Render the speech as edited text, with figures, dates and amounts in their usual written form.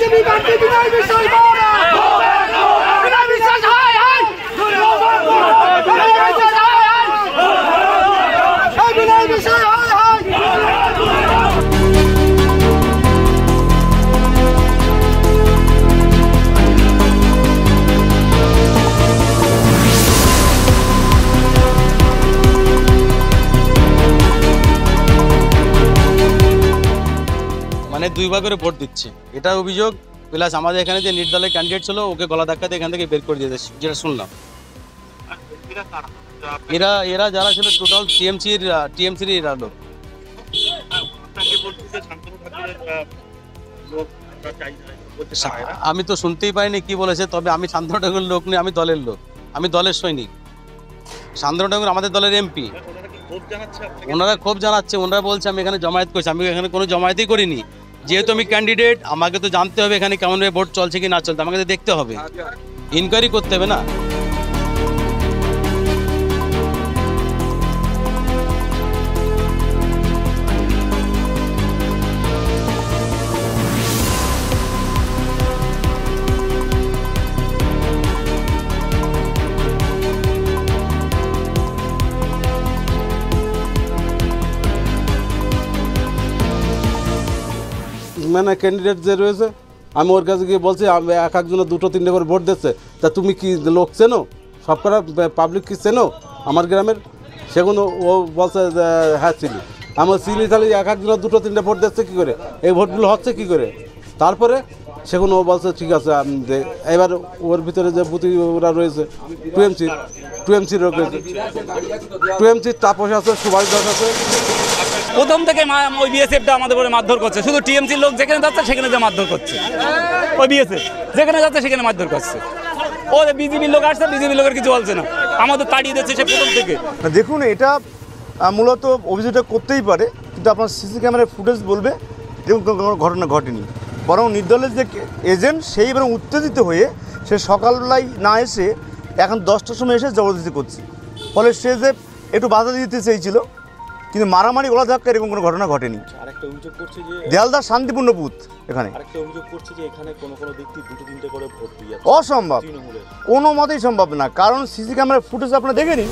BJP প্রার্থী বিনয় বিশ্বাস বিনয় বিশ্বাস বিনয় বিশ্বাস মানে দুইবার করে ভোট দিচ্ছে, এটা অভিযোগ। প্লাস আমাদের এখানে যে নির্দলের ক্যান্ডিডেট ছিল ওকে গলা ধাক্কাতে এখান থেকে বের করে দিয়েছে, যেটা শুনলাম। এরা যারা ছিল টোটাল টিএমসির এরা লোক। আমি তো শুনতেই পাইনি কি বলেছে, তবে আমি শান্তনু ঠাকুরের লোক নেই, আমি দলের লোক, আমি দলের সৈনিক। শান্তনু ঠাকুর আমাদের দলের এমপি। ওনারা ক্ষোভ জানাচ্ছে, ওনারা বলছে আমি এখানে জমায়েত করছি। আমি এখানে কোনো জমায়েতই করিনি। যেহেতু আমি ক্যান্ডিডেট, আমাকে তো জানতে হবে এখানে কেমনভাবে ভোট চলছে কি না চলছে, আমাকে তো দেখতে হবে, ইনকোয়ারি করতে হবে না। মানে ক্যান্ডিডেট যে রয়েছে, আমি ওর কাছে গিয়ে বলছি আমি এক একজনের দুটো তিনটে করে ভোট দিচ্ছে, তা তুমি কি লোক চেনো, সব করা পাবলিক কি চেনো আমার গ্রামের? সেগুলো ও বলছে যে হ্যাঁ চিনি। আমার চিনি, তাহলে এক একজনের দুটো তিনটে ভোট দিচ্ছে কী করে, এই ভোটগুলো হচ্ছে কী করে? তারপরে সেগুলো ও বলছে ঠিক আছে। এবার ওর ভিতরে যে বুথি ওরা রয়েছে টুএমসির লোক রয়েছে, টুএমসির তাপস আছে, সুভাষ দাস আছে। প্রথম থেকে ওই বিএসএফটা আমাদের উপরে মারধর করছে। শুধু টিএমসির লোক যেখানে যাচ্ছে সেখানে যে মারধর করছে, ওই বিএসএফ যেখানে যাচ্ছে সেখানে মারধর করছে। ও বিজেপির লোক আসছে, বিজেপির লোকের কিছু বলছে না, আমাদের তাড়িয়ে দিচ্ছে সে প্রথম থেকে। দেখুন, এটা মূলত অভিযোগটা করতেই পারে, কিন্তু আপনার সিসি ক্যামেরার ফুটেজ বলবে এরকম কোনো ঘটনা ঘটেনি। বরং নির্দলের যে এজেন্ট সেই এবং উত্তেজিত হয়ে সে সকালবেলায় না এসে এখন 10টার সময় এসে জবরদস্তি করছে, ফলে সে যে একটু বাধা দিতে চেয়েছিল, কিন্তু মারামারি গলা ধাক্কা এরকম কোনো ঘটনা ঘটেনি। আরেকটা অভিযোগ করছে যে দেয়ালদার শান্তিপূর্ণ বুথ, এখানে আরেকটা অভিযোগ করছে যে এখানে কোনো ব্যক্তি দুটো তিনটে করে ভোট দিয়ে অসম্ভব, কোনো মতেই সম্ভব না। কারণ সিসি ক্যামেরার ফুটেজ আপনারা দেখে নিন।